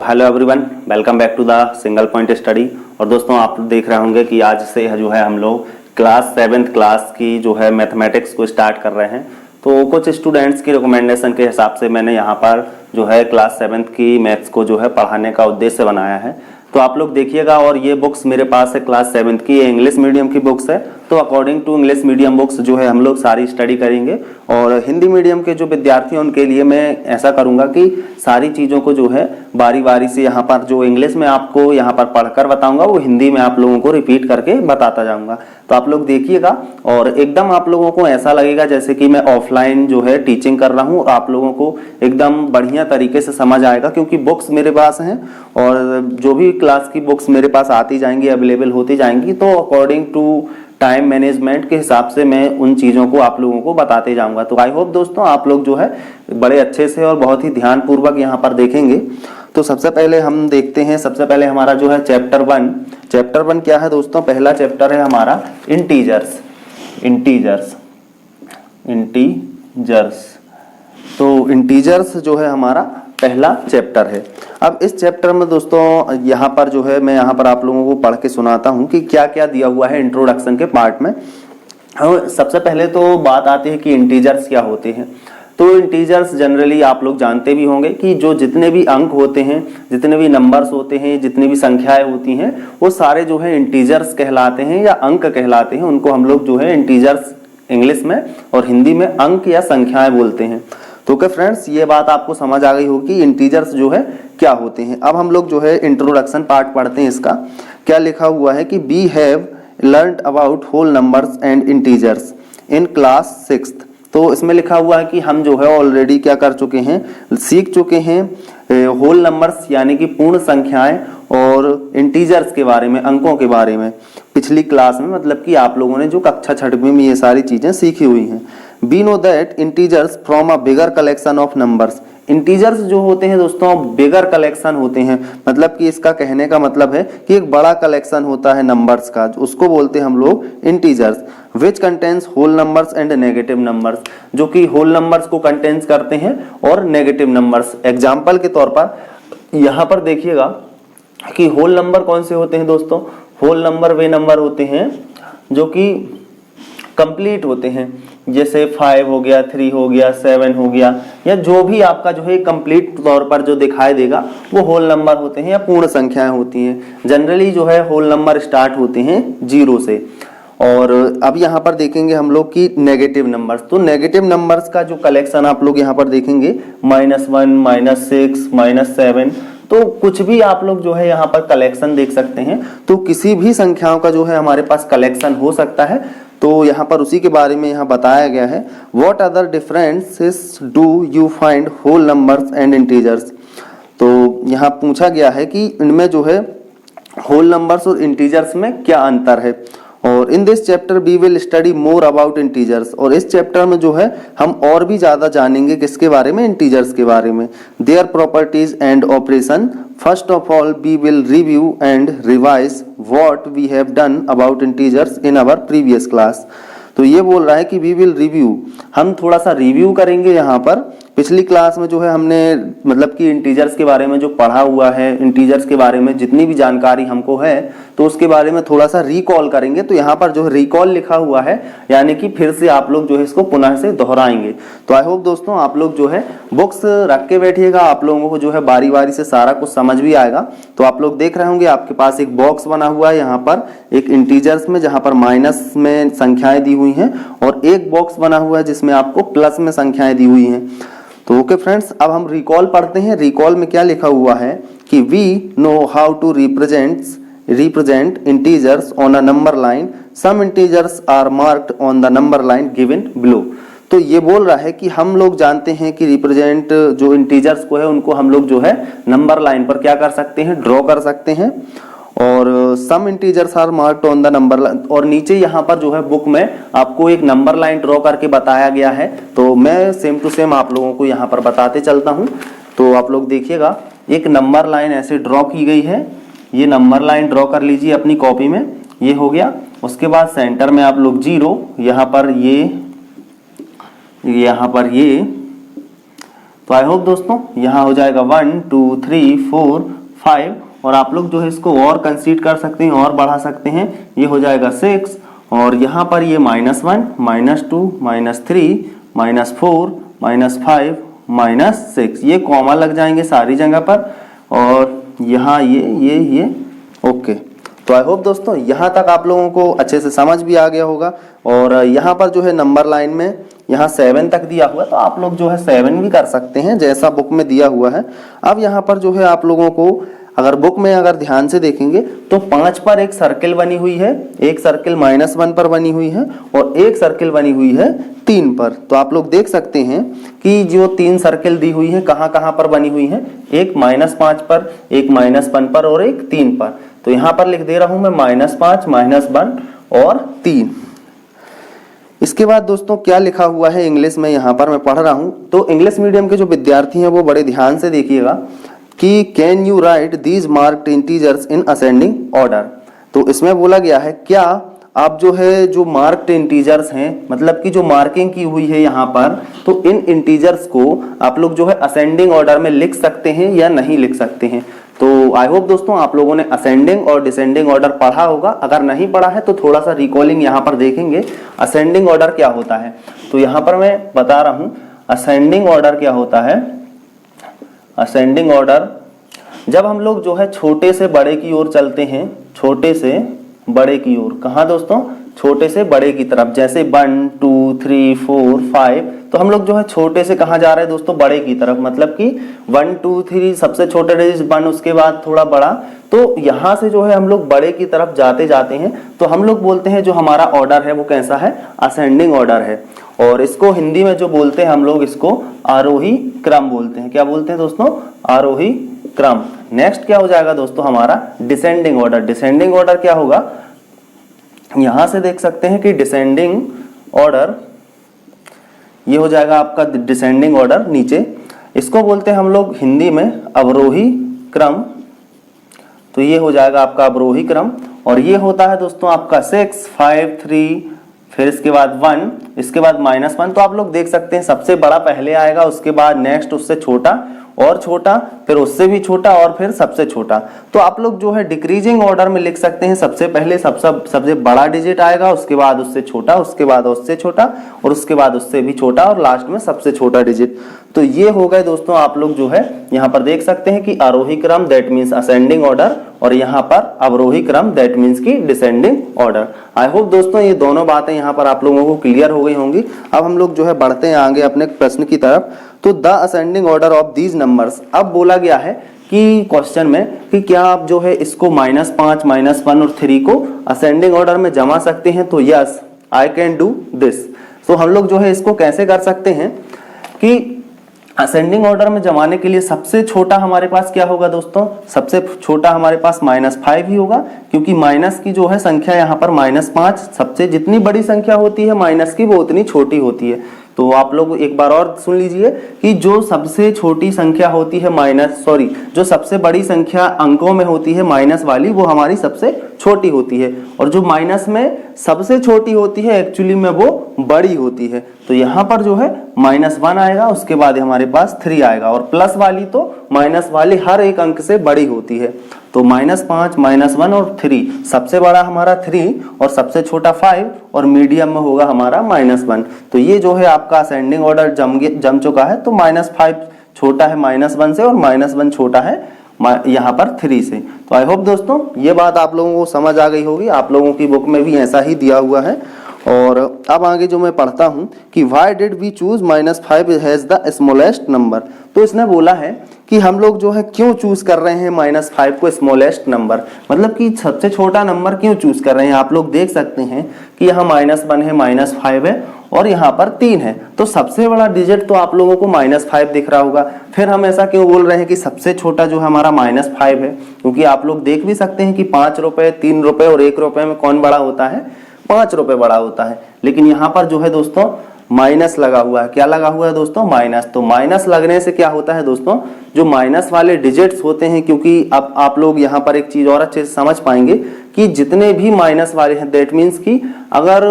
Hello everyone, welcome back to the single point study. और दोस्तों आप देख रहे होंगे कि आज से जो है हम लोग क्लास 7th क्लास की जो है मैथमेटिक्स को स्टार्ट कर रहे हैं। तो कुछ स्टूडेंट्स की रिकमेंडेशन के हिसाब से मैंने यहाँ पर जो है क्लास 7th की मैथ्स को जो है पढ़ाने का उद्देश्य बनाया है। तो आप लोग देखिएगा, और ये बुक्स मेरे पास है क्लास 7th की, ये इंग्लिश मीडियम की बुक्स है। तो according to English medium books जो है हम लोग सारी स्टडी करेंगे। और हिंदी मीडियम के जो विद्यार्थी हैं उनके लिए मैं ऐसा करूंगा कि सारी चीज़ों को जो है बारी बारी से यहाँ पर जो इंग्लिश में आपको यहाँ पर पढ़कर बताऊंगा वो हिंदी में आप लोगों को रिपीट करके बताता जाऊंगा। तो आप लोग देखिएगा और एकदम आप लोगों को ऐसा लगेगा जैसे कि मैं ऑफलाइन जो है टीचिंग कर रहा हूँ। आप लोगों को एकदम बढ़िया तरीके से समझ आएगा, क्योंकि बुक्स मेरे पास हैं और जो भी क्लास की बुक्स मेरे पास आती जाएंगी, अवेलेबल होती जाएंगी। तो अकॉर्डिंग टू टाइम मैनेजमेंट के हिसाब से मैं उन चीज़ों को आप लोगों को बताते जाऊंगा। तो आई होप दोस्तों आप लोग जो है बड़े अच्छे से और बहुत ही ध्यानपूर्वक यहाँ पर देखेंगे। तो सबसे पहले हम देखते हैं, सबसे पहले हमारा जो है चैप्टर 1। चैप्टर 1 क्या है दोस्तों? पहला चैप्टर है हमारा इंटीजर्स। तो इंटीजर्स जो है हमारा पहला चैप्टर है। अब इस चैप्टर में दोस्तों यहाँ पर जो है मैं यहाँ पर आप लोगों को पढ़ के सुनाता हूँ कि क्या क्या दिया हुआ है इंट्रोडक्शन के पार्ट में। सबसे पहले तो बात आती है कि इंटीजर्स क्या होते हैं। तो इंटीजर्स जनरली आप लोग जानते भी होंगे कि जो जितने भी अंक होते हैं, जितने भी नंबर्स होते हैं, जितनी भी संख्याएं होती हैं, वो सारे जो है इंटीजर्स कहलाते हैं या अंक कहलाते हैं। उनको हम लोग जो है इंटीजर्स इंग्लिश में और हिंदी में अंक या संख्याएं बोलते हैं। तो क्या फ्रेंड्स, ये बात आपको समझ आ गई होगी इंटीजर्स जो है क्या होते हैं। अब हम लोग जो है इंट्रोडक्शन पार्ट पढ़ते हैं। इसका क्या लिखा हुआ है कि we have learned about whole numbers and integers in class 6th। तो इसमें लिखा हुआ है कि हम जो है ऑलरेडी क्या कर चुके हैं, सीख चुके हैं होल नंबर्स यानी कि पूर्ण संख्याएं और इंटीजर्स के बारे में, अंकों के बारे में पिछली क्लास में, मतलब कि आप लोगों ने जो कक्षा 6वीं में ये सारी चीजें सीखी हुई हैं। We know that integers from a bigger collection of numbers। Integers जो होते हैं दोस्तों बिगर कलेक्शन होते हैं, मतलब कि इसका कहने का मतलब है कि एक बड़ा कलेक्शन होता है नंबर्स का, उसको बोलते हैं हम लोग integers. Which contains whole numbers and negative numbers, जो कि होल नंबर्स को कंटेन्स करते हैं और नेगेटिव नंबर्स। एग्जाम्पल के तौर पर यहाँ पर देखिएगा कि होल नंबर कौन से होते हैं दोस्तों। होल नंबर वे नंबर होते हैं जो कि कंप्लीट होते हैं, जैसे 5 हो गया, 3 हो गया, 7 हो गया, या जो भी आपका जो है कंप्लीट तौर पर जो दिखाई देगा वो होल नंबर होते हैं या पूर्ण संख्याएं होती हैं। जनरली जो है होल नंबर स्टार्ट होते हैं 0 से। और अब यहाँ पर देखेंगे हम लोग की नेगेटिव नंबर्स। तो नेगेटिव नंबर्स का जो कलेक्शन आप लोग यहाँ पर देखेंगे -1, -6, -7, तो कुछ भी आप लोग जो है यहाँ पर कलेक्शन देख सकते हैं। तो किसी भी संख्याओं का जो है हमारे पास कलेक्शन हो सकता है। तो यहाँ पर उसी के बारे में यहाँ बताया गया है। What other differences do you find whole numbers and integers. तो यहाँ पूछा गया है कि इनमें जो है होल नंबर्स और इंटीजर्स में क्या अंतर है। और in this chapter we will study more about integers. और इस चैप्टर में जो है हम और भी ज्यादा जानेंगे किसके बारे में, इंटीजर्स के बारे में, their properties and operation. First of all we will review and revise what we have done about integers in our previous class. तो ये बोल रहा है कि वी विल रिव्यू, हम थोड़ा सा रिव्यू करेंगे यहाँ पर। पिछली क्लास में जो है हमने मतलब कि इंटीजर्स के बारे में जो पढ़ा हुआ है, इंटीजर्स के बारे में जितनी भी जानकारी हमको है तो उसके बारे में थोड़ा सा रिकॉल करेंगे। तो यहाँ पर जो है रिकॉल लिखा हुआ है, यानी कि फिर से आप लोग जो है इसको पुनः से दोहराएंगे। तो आई होप दोस्तों आप लोग जो है बुक्स रख के बैठिएगा, आप लोगों को जो है बारी बारी से सारा कुछ समझ भी आएगा। तो आप लोग देख रहे होंगे आपके पास एक बॉक्स बना हुआ है यहाँ पर एक इंटीजर्स में, जहाँ पर माइनस में संख्याएं दी हुई हैं, और एक बॉक्स बना हुआ है जिसमें आपको प्लस में संख्याएं दी हुई हैं। तो ओके फ्रेंड्स, अब हम रिकॉल पढ़ते हैं। रिकॉल में क्या लिखा हुआ है कि we know how to represent integers on a number line. Some integers are marked on the number line given below. तो ये बोल रहा है कि हम लोग जानते हैं कि रिप्रेजेंट जो इंटीजर्स को है उनको हम लोग जो है नंबर लाइन पर क्या कर सकते हैं, ड्रॉ कर सकते हैं। और some integers are marked on the number line, और नीचे यहाँ पर जो है बुक में आपको एक नंबर लाइन ड्रॉ करके बताया गया है। तो मैं सेम टू सेम आप लोगों को यहाँ पर बताते चलता हूँ। तो आप लोग देखिएगा एक नंबर लाइन ऐसे ड्रॉ की गई है। ये नंबर लाइन ड्रॉ कर लीजिए अपनी कॉपी में, ये हो गया। उसके बाद सेंटर में आप लोग 0, यहाँ पर ये, यहाँ पर ये, तो आई होप दोस्तों यहाँ हो जाएगा 1 2 3 4 5 और आप लोग जो है इसको और कंसीड कर सकते हैं और बढ़ा सकते हैं, ये हो जाएगा 6 और यहाँ पर ये -1 -2 -3 -4 -5 -6 ये कॉमा लग जाएंगे सारी जगह पर और यहाँ ये ओके। तो आई होप दोस्तों यहाँ तक आप लोगों को अच्छे से समझ भी आ गया होगा और यहाँ पर जो है नंबर लाइन में यहाँ 7 तक दिया हुआ है तो आप लोग जो है 7 भी कर सकते हैं जैसा बुक में दिया हुआ है। अब यहाँ पर जो है आप लोगों को अगर बुक में अगर ध्यान से देखेंगे तो 5 पर एक सर्किल बनी हुई है, एक सर्किल -1 पर बनी हुई है और एक सर्किल बनी हुई है 3 पर। तो आप लोग देख सकते हैं कि जो 3 सर्किल दी हुई है कहाँ कहाँ पर बनी हुई है, एक -5 पर, एक -1 पर और एक 3 पर। तो यहाँ पर लिख दे रहा हूं मैं -5 -1 और 3। इसके बाद दोस्तों क्या लिखा हुआ है इंग्लिश में, यहाँ पर मैं पढ़ रहा हूं तो इंग्लिश मीडियम के जो विद्यार्थी हैं वो बड़े ध्यान से देखिएगा कि can you right these marked integers in ascending order. तो इसमें बोला गया है क्या आप जो है जो मार्क्ड इंटीजर्स हैं मतलब कि जो मार्किंग की हुई है यहाँ पर, तो इन इंटीजर्स को आप लोग जो है असेंडिंग ऑर्डर में लिख सकते हैं या नहीं लिख सकते हैं। तो आई होप दोस्तों आप लोगों ने असेंडिंग और डिसेंडिंग ऑर्डर पढ़ा होगा, अगर नहीं पढ़ा है तो थोड़ा सा रिकॉलिंग यहाँ पर देखेंगे असेंडिंग ऑर्डर क्या होता है। तो यहाँ पर मैं बता रहा हूँ असेंडिंग ऑर्डर क्या होता है। असेंडिंग ऑर्डर जब हम लोग जो है छोटे से बड़े की ओर चलते हैं, छोटे से बड़े की ओर, कहाँ दोस्तों, छोटे से बड़े की तरफ, जैसे 1 2 3 4 5 तो हम लोग जो है छोटे से कहाँ जा रहे हैं दोस्तों, बड़े की तरफ। मतलब कि 1 2 3 सबसे छोटे डिजिट 1, उसके बाद थोड़ा बड़ा, तो यहाँ से जो है हम लोग बड़े की तरफ जाते जाते हैं तो हम लोग बोलते हैं जो हमारा ऑर्डर है वो कैसा है, असेंडिंग ऑर्डर है। और इसको हिंदी में जो बोलते हैं हम लोग इसको आरोही क्रम बोलते हैं। क्या बोलते हैं दोस्तों, आरोही क्रम। नेक्स्ट क्या हो जाएगा दोस्तों हमारा डिसेंडिंग ऑर्डर। डिसेंडिंग ऑर्डर क्या होगा, यहां से देख सकते हैं कि डिसेंडिंग ऑर्डर ये हो जाएगा आपका डिसेंडिंग ऑर्डर नीचे, इसको बोलते हैं हम लोग हिंदी में अवरोही क्रम। तो ये हो जाएगा आपका अवरोही क्रम और ये होता है दोस्तों आपका 6 5 3 फिर इसके बाद 1, इसके बाद -1। तो आप लोग देख सकते हैं सबसे बड़ा पहले आएगा, उसके बाद नेक्स्ट उससे छोटा और छोटा, फिर उससे भी छोटा और फिर सबसे छोटा। तो आप लोग जो है डिक्रीजिंग ऑर्डर में लिख सकते हैं, सबसे पहले सबसे बड़ा डिजिट आएगा, उसके बाद उससे छोटा, उसके बाद उससे छोटा और उसके बाद उससे भी छोटा और लास्ट में सबसे छोटा डिजिट। तो ये हो गए दोस्तों आप लोग जो है यहाँ पर देख सकते हैं कि आरोही क्रम दैट मीन्स असेंडिंग ऑर्डर और यहाँ पर अवरोही क्रम दैट मीन्स की डिसेंडिंग ऑर्डर। आई होप दोस्तों ये दोनों बातें यहाँ पर आप लोगों को क्लियर हो गई होंगी। अब हम लोग जो है बढ़ते हैं आगे अपने प्रश्न की तरफ। तो the ascending order of these numbers, अब बोला गया है कि क्वेश्चन में कि क्या आप जो है इसको -5 -1 और 3 को असेंडिंग ऑर्डर में जमा सकते हैं। तो yes I can do this. तो हम लोग जो है इसको कैसे कर सकते हैं कि असेंडिंग ऑर्डर में जमाने के लिए सबसे छोटा हमारे पास क्या होगा दोस्तों, सबसे छोटा हमारे पास -5 ही होगा, क्योंकि माइनस की जो है संख्या यहाँ पर -5, सबसे जितनी बड़ी संख्या होती है माइनस की वो उतनी छोटी होती है। तो आप लोग एक बार और सुन लीजिए कि जो सबसे छोटी संख्या होती है जो सबसे बड़ी संख्या अंकों में होती है माइनस वाली, वो हमारी सबसे छोटी होती है और जो माइनस में सबसे छोटी होती है एक्चुअली में वो बड़ी होती है। तो यहाँ पर जो है -1 आएगा, उसके बाद हमारे पास 3 आएगा और प्लस वाली तो माइनस वाली हर एक अंक से बड़ी होती है। तो -5 -1 और 3, सबसे बड़ा हमारा 3 और सबसे छोटा 5 और मीडियम में होगा हमारा -1। तो ये जो है आपका असेंडिंग ऑर्डर जम चुका है। तो -5 छोटा है -1 से और -1 छोटा है यहाँ पर 3 से। तो आई होप दोस्तों ये बात आप लोगों को समझ आ गई होगी, आप लोगों की बुक में भी ऐसा ही दिया हुआ है। और अब आगे जो मैं पढ़ता हूं कि why did we choose -5 as the smallest number। तो इसने बोला है कि हम लोग जो है क्यों चूज कर रहे हैं -5 को स्मॉलेस्ट नंबर, मतलब कि सबसे छोटा नंबर क्यों चूज कर रहे हैं। आप लोग देख सकते हैं कि यहाँ -1 है, -5 है और यहाँ पर 3 है। तो सबसे बड़ा डिजिट तो आप लोगों को -5 दिख रहा होगा। फिर हम ऐसा क्यों बोल रहे हैं कि सबसे छोटा जो हमारा -5 है, क्योंकि आप लोग देख भी सकते हैं कि 5 रुपए, 3 रुपए और 1 रुपए में कौन बड़ा होता है, 5 रुपए बड़ा होता है। लेकिन यहाँ पर जो है दोस्तों माइनस लगा हुआ है। क्या लगा हुआ है दोस्तों, माइनस। तो माइनस लगने से क्या होता है दोस्तों, जो माइनस वाले डिजिट्स होते हैं, क्योंकि अब आप लोग यहाँ पर एक चीज और अच्छे से समझ पाएंगे कि जितने भी माइनस वाले हैं दैट मीन्स कि अगर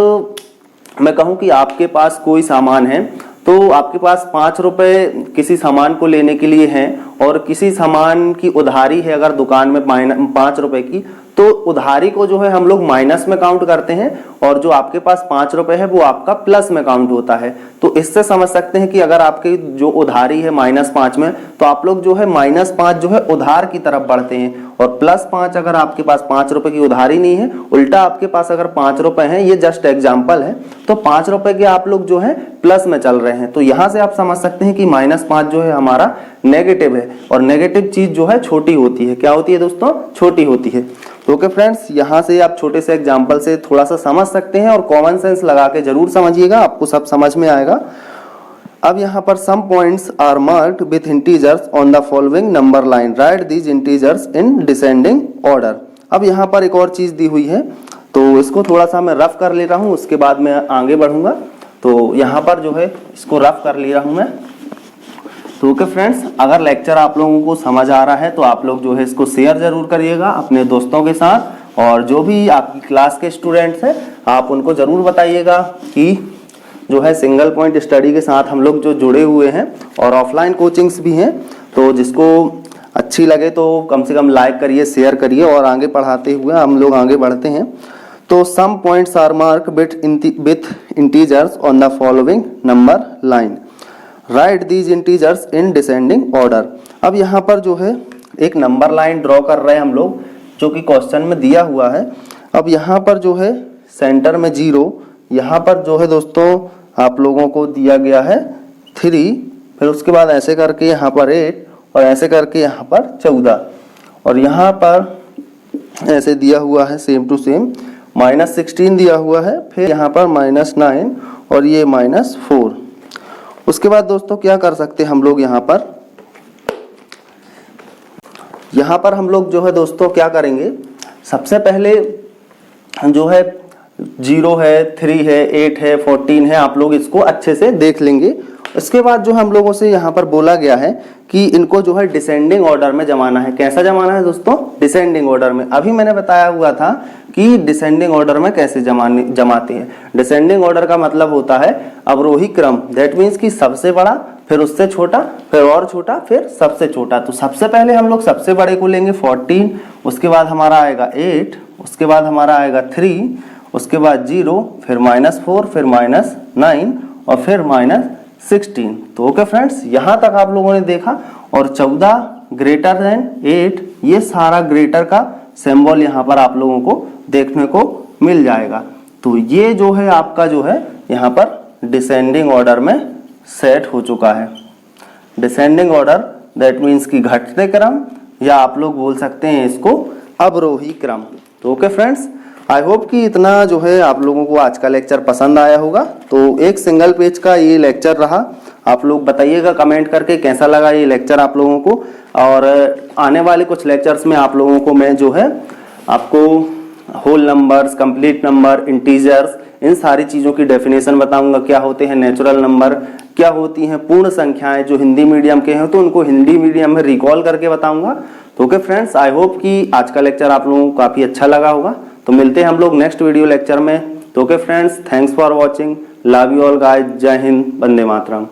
मैं कहूँ कि आपके पास कोई सामान है, तो आपके पास 5 रुपए किसी सामान को लेने के लिए हैं और किसी सामान की उधारी है अगर दुकान में 5 रुपए की, तो उधारी को जो है हम लोग माइनस में काउंट करते हैं और जो आपके पास 5 रुपए है वो आपका प्लस में काउंट होता है। तो इससे समझ सकते हैं कि अगर आपकी जो उधारी है -5 में, तो आप लोग जो है -5 जो है उधार की तरफ बढ़ते हैं और +5 अगर आपके पास 5 रुपए की उधारी नहीं है, उल्टा आपके पास अगर 5 रुपए हैं, ये जस्ट एग्जाम्पल है, तो 5 रुपए के आप लोग जो है प्लस में चल रहे हैं। तो यहां से आप समझ सकते हैं कि -5 जो है हमारा नेगेटिव है और नेगेटिव चीज जो है छोटी होती है। क्या होती है दोस्तों? छोटी होती है। तो ओके फ्रेंड्स, यहाँ से आप छोटे से एग्जाम्पल से थोड़ा सा समझ सकते हैं और कॉमन सेंस लगा के जरूर समझिएगा, आपको सब समझ में आएगा। अब यहाँ पर some points are marked with integers on the following number line, write these integers in descending order. अब यहाँ पर एक और चीज दी हुई है, तो इसको थोड़ा सा मैं रफ कर ले रहा हूँ, उसके बाद मैं आगे बढ़ूंगा। तो यहाँ पर जो है इसको रफ कर ले रहा हूँ मैं। तो ओके फ्रेंड्स, अगर लेक्चर आप लोगों को समझ आ रहा है तो आप लोग जो है इसको शेयर जरूर करिएगा अपने दोस्तों के साथ, और जो भी आपकी क्लास के स्टूडेंट्स हैं आप उनको जरूर बताइएगा कि जो है सिंगल पॉइंट स्टडी के साथ हम लोग जो जुड़े हुए हैं और ऑफलाइन कोचिंग्स भी हैं, तो जिसको अच्छी लगे तो कम से कम लाइक करिए, शेयर करिए और आगे पढ़ाते हुए हम लोग आगे बढ़ते हैं। तो some points are mark with integers on the following number line, write these integers in descending order. अब यहाँ पर जो है एक नंबर लाइन ड्रॉ कर रहे हैं हम लोग, जो कि क्वेश्चन में दिया हुआ है। अब यहाँ पर जो है सेंटर में 0, यहाँ पर जो है दोस्तों आप लोगों को दिया गया है 3, फिर उसके बाद ऐसे करके यहाँ पर 8 और ऐसे करके यहाँ पर 14 और यहाँ पर ऐसे दिया हुआ है सेम टू सेम -16 दिया हुआ है, फिर यहाँ पर -9 और ये -4। उसके बाद दोस्तों क्या कर सकते हैं हम लोग, यहाँ पर हम लोग जो है दोस्तों क्या करेंगे, सबसे पहले जो है 0 है, 3 है, 8 है, 14 है, आप लोग इसको अच्छे से देख लेंगे। इसके बाद जो हम लोगों से यहाँ पर बोला गया है कि इनको जो है डिसेंडिंग ऑर्डर में जमाना है। कैसा जमाना है दोस्तों? डिसेंडिंग ऑर्डर में। अभी मैंने बताया हुआ था कि डिसेंडिंग ऑर्डर में कैसे जमाते हैं। डिसेंडिंग ऑर्डर का मतलब होता है अवरोही क्रम, दैट मीन्स कि सबसे बड़ा, फिर उससे छोटा, फिर और छोटा, फिर सबसे छोटा। तो सबसे पहले हम लोग सबसे बड़े को लेंगे 14, उसके बाद हमारा आएगा 8, उसके बाद हमारा आएगा 3, उसके बाद 0, फिर -4, फिर -9 और फिर -16। तो ओके फ्रेंड्स, यहाँ तक आप लोगों ने देखा। और 14 ग्रेटर देन 8, ये सारा ग्रेटर का सिंबल यहाँ पर आप लोगों को देखने को मिल जाएगा। तो ये जो है आपका जो है यहाँ पर डिसेंडिंग ऑर्डर में सेट हो चुका है। डिसेंडिंग ऑर्डर दैट मीन्स कि घटते क्रम, या आप लोग बोल सकते हैं इसको अवरोही क्रम। तो ओके फ्रेंड्स, आई होप कि इतना जो है आप लोगों को आज का लेक्चर पसंद आया होगा। तो एक सिंगल पेज का ये लेक्चर रहा, आप लोग बताइएगा कमेंट करके कैसा लगा ये लेक्चर आप लोगों को। और आने वाले कुछ लेक्चर्स में आप लोगों को मैं जो है आपको whole numbers, complete number, integers, इन सारी चीज़ों की डेफिनेशन बताऊंगा। क्या होते हैं नेचुरल नंबर, क्या होती हैं पूर्ण संख्याएं। जो हिंदी मीडियम के हैं तो उनको हिंदी मीडियम में रिकॉल करके बताऊंगा। तो ओके फ्रेंड्स, आई होप कि आज का लेक्चर आप लोगों को काफ़ी अच्छा लगा होगा। तो मिलते हैं हम लोग नेक्स्ट वीडियो लेक्चर में। तो okay friends, thanks for watching, love you all guys, जय हिंद, वंदे मातरम।